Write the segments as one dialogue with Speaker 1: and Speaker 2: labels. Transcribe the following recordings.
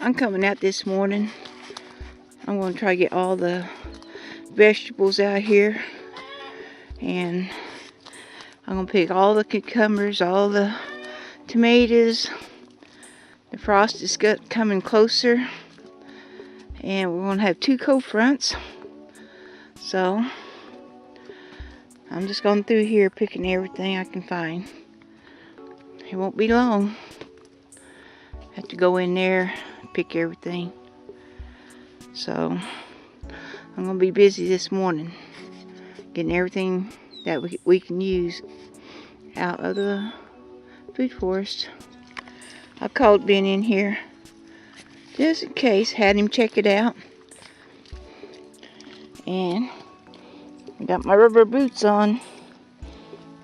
Speaker 1: I'm coming out this morning. I'm going to try to get all the vegetables out here. And I'm going to pick all the cucumbers, all the tomatoes. The frost is coming closer. And we're going to have 2 cold fronts. So I'm just going through here picking everything I can find. It won't be long. Have to go in there, pick everything. So I'm going to be busy this morning getting everything that we can use out of the food forest. I called Ben in here just in case, had him check it out. And I got my rubber boots on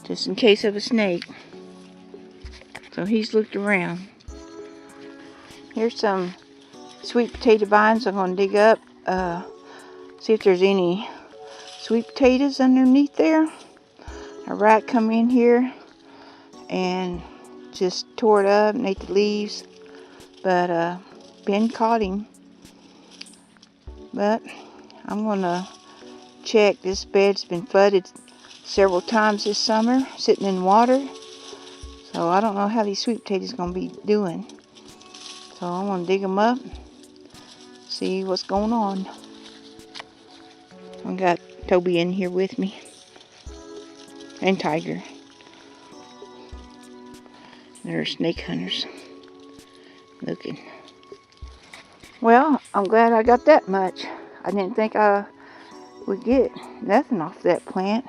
Speaker 1: just in case of a snake. So he's looked around. Here's some sweet potato vines I'm going to dig up. See if there's any sweet potatoes underneath there. A rat come in here and just tore it up and ate the leaves. But Ben caught him. But I'm going to check. This bed's been flooded several times this summer, sitting in water. So I don't know how these sweet potatoes are going to be doing. So I'm going to dig them up, see what's going on. I got Toby in here with me, and Tiger. They're snake hunters looking. Well, I'm glad I got that much. I didn't think I would get nothing off that plant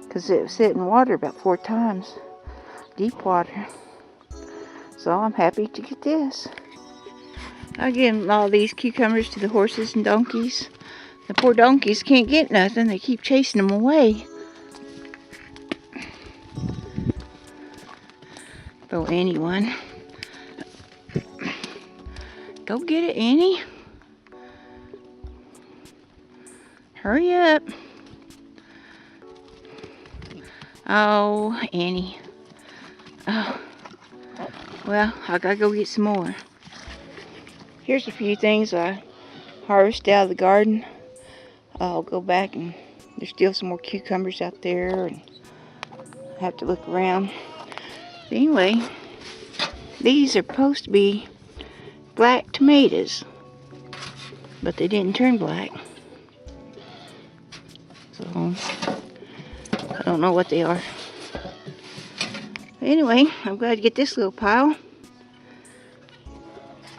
Speaker 1: because it was sitting in water about 4 times, deep water. So I'm happy to get this. I give all these cucumbers to the horses and donkeys. The poor donkeys can't get nothing. They keep chasing them away. Oh, anyone. Go get it, Annie. Hurry up. Oh, Annie. Oh. Well, I gotta go get some more. Here's a few things I harvested out of the garden. I'll go back and there's still some more cucumbers out there and I have to look around. But anyway, these are supposed to be black tomatoes, but they didn't turn black. So I don't know what they are. But anyway, I'm glad to get this little pile.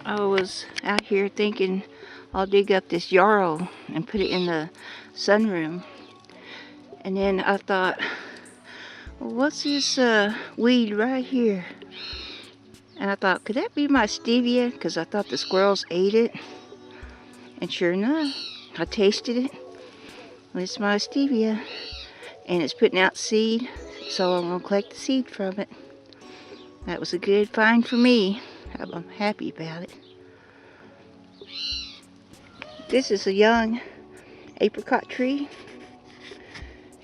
Speaker 1: I was out here thinking I'll dig up this yarrow and put it in the sunroom. And then I thought, well, what's this weed right here? And I thought, could that be my stevia? Because I thought the squirrels ate it. And sure enough, I tasted it. It's my stevia. And it's putting out seed. So I'm going to collect the seed from it. That was a good find for me. I'm happy about it. This is a young apricot tree.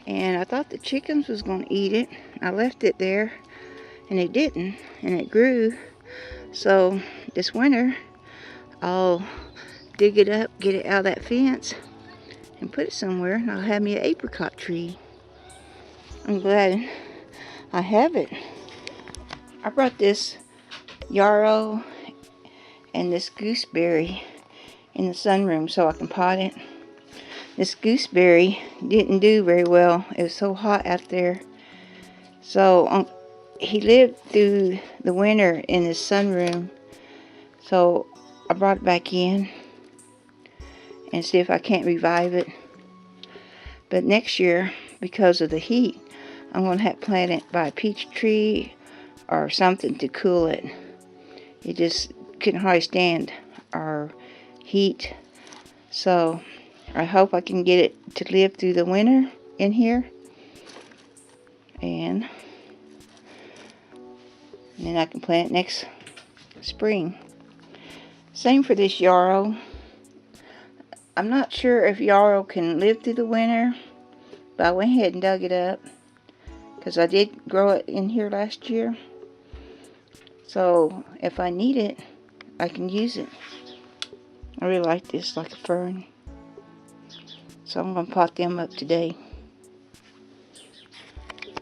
Speaker 1: And I thought the chickens was going to eat it. I left it there. And it didn't. And it grew. So this winter, I'll dig it up, get it out of that fence, and put it somewhere. And I'll have me an apricot tree. I'm glad I have it. I brought this yarrow and this gooseberry in the sunroom so I can pot it. This gooseberry didn't do very well. It was so hot out there. So he lived through the winter in his sunroom. So I brought it back in and see if I can't revive it. But next year, because of the heat, I'm going to have to plant it by a peach tree or something to cool it. It just couldn't hardly stand our heat. So I hope I can get it to live through the winter in here. And then I can plant it next spring. Same for this yarrow. I'm not sure if yarrow can live through the winter, but I went ahead and dug it up because I did grow it in here last year. So if I need it, I can use it. I really like this, like a fern. So I'm going to pot them up today.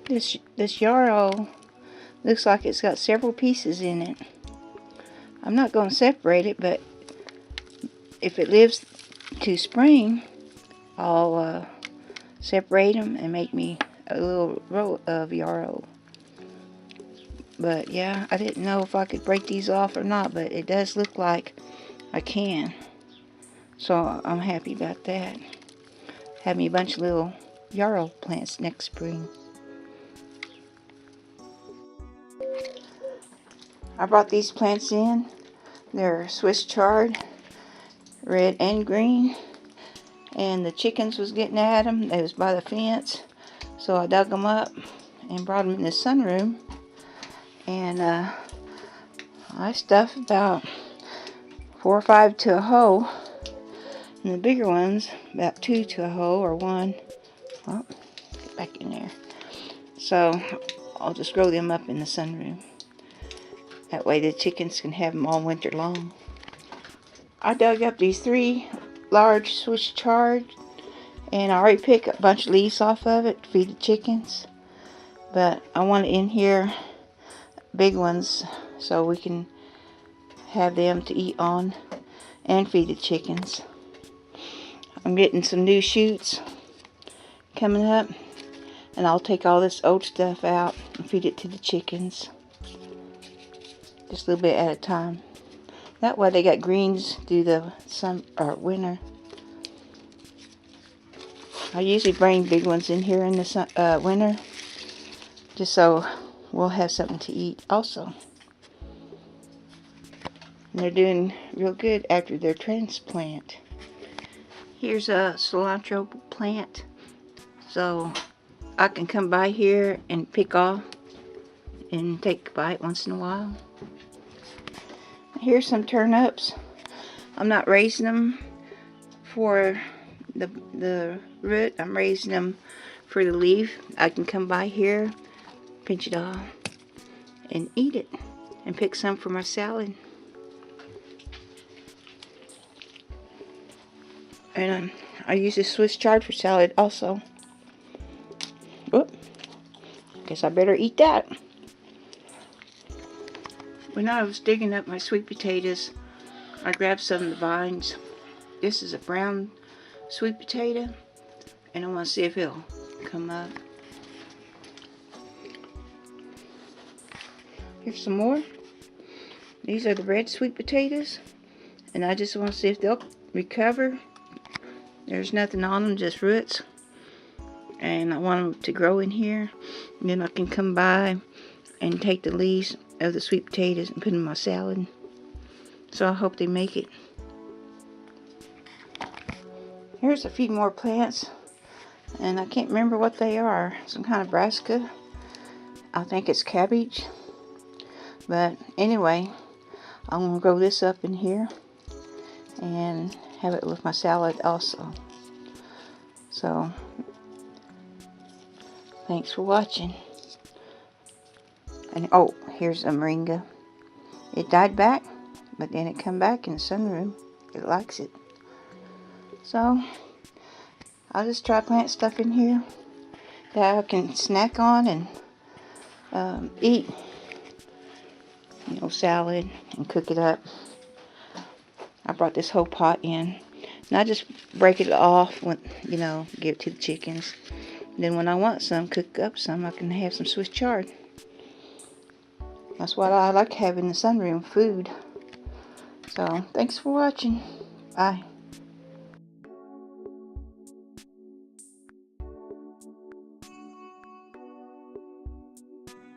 Speaker 1: This yarrow looks like it's got several pieces in it. I'm not going to separate it, but if it lives to spring, I'll separate them and make me a little row of yarrow. But yeah, I didn't know if I could break these off or not, but it does look like I can. So I'm happy about that. Have me a bunch of little yarrow plants next spring. I brought these plants in. They're Swiss chard, red and green. And the chickens was getting at them. They was by the fence. So I dug them up and brought them in the sunroom. And I stuffed about 4 or 5 to a hole. And the bigger ones, about 2 to a hole or 1. Oh, get back in there. So I'll just grow them up in the sunroom. That way the chickens can have them all winter long. I dug up these 3 large Swiss chard, and I already picked a bunch of leaves off of it to feed the chickens. But I want in here big ones so we can have them to eat on and feed the chickens. I'm getting some new shoots coming up, and I'll take all this old stuff out and feed it to the chickens. Just a little bit at a time. That way they got greens through the winter. I usually bring big ones in here in the winter, just so we'll have something to eat also. And they're doing real good after their transplant. Here's a cilantro plant, so I can come by here and pick off and take a bite once in a while. Here's some turnips. I'm not raising them for the root. I'm raising them for the leaf. I can come by here, pinch it off, and eat it, and pick some for my salad. And I use this Swiss chard for salad also. Whoop. Guess I better eat that. When I was digging up my sweet potatoes, I grabbed some of the vines. This is a brown sweet potato, and I want to see if it'll come up. Here's some more. These are the red sweet potatoes, and I just want to see if they'll recover. There's nothing on them, just roots, and I want them to grow in here. And then I can come by and take the leaves of the sweet potatoes and put them in my salad. So I hope they make it. Here's a few more plants, and I can't remember what they are. Some kind of brassica. I think it's cabbage. But anyway, I'm going to grow this up in here and have it with my salad also. So, thanks for watching. And oh, here's a moringa. It died back, but then it come back in the sunroom. It likes it. So, I'll just try plant stuff in here that I can snack on and eat. You know, salad, and cook it up. I brought this whole pot in. And I just break it off when, you know, give it to the chickens. And then when I want some, cook up some, I can have some Swiss chard. That's what I like having in the sunroom, food. So, thanks for watching. Bye.